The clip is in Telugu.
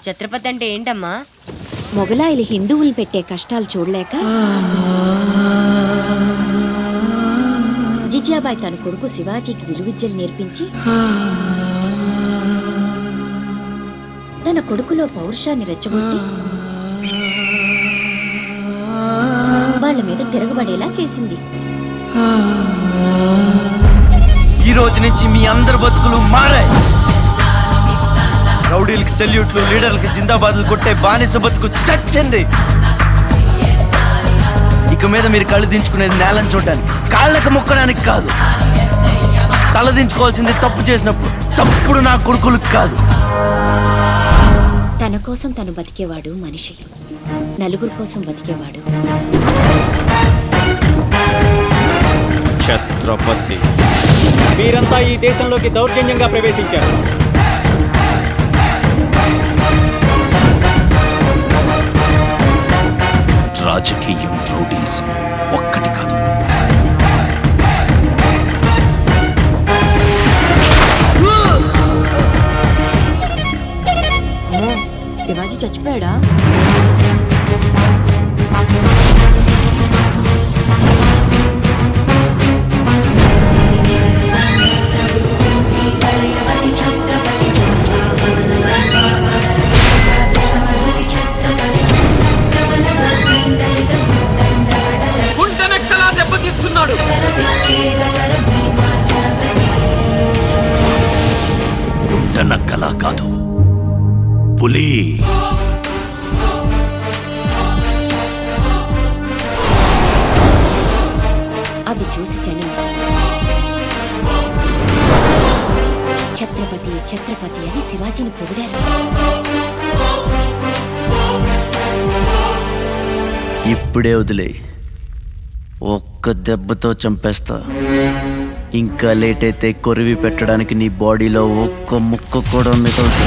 ఛత్రపతి అంటే ఏంటమ్మా? మొగలాయిలు హిందువులు పెట్టే కష్టాలు చూడలేక జిజియాబాయి తన కొడుకు శివాజీకి విలువిద్యలు నేర్పించి తన కొడుకులో పౌరుషాన్ని రెచ్చగొట్టి వాళ్ళ మీద తిరగబడేలా చేసింది. ఈ రోజు నుంచి మీ అందరి బతుకులు మారాయి. రౌడీలకి సెల్యూట్లు, లీడర్లకి జిందాబాద్లు కొట్టే బానిస బతుకు చచ్చింది. ఇక మీద మీరు కళ్ళు దించుకునేది నేలను చూడడానికి, కాళ్ళకి మొక్కడానికి కాదు. తల దించుకోవాల్సింది తప్పు చేసినప్పుడు, తప్పుడు నా కొడుకులకు కాదు. తన కోసం తను బతికేవాడు మనిషి, నలుగురు కోసం బతికేవాడు ఛత్రపతి. మీరంతా ఈ దేశంలోకి దౌర్జన్యంగా ప్రవేశించారు. రాజకీయం, రౌడీజం ఒక్కటి కాదు. శివాజీ చచ్చిపోయాడా? దెబ్బతీస్తున్నాడు. గుంటనక్కలా కాదు, పులి. అది చూసి జనం ఛత్రపతి ఛత్రపతి అని శివాజీని పొగిడారు. ఇప్పుడే వదిలే, ఒక్క దెబ్బతో చంపేస్తా. ఇంకా లేట్ అయితే కొరివి పెట్టడానికి నీ బాడీలో ఒక్క ముక్క కూడా మిగలదు.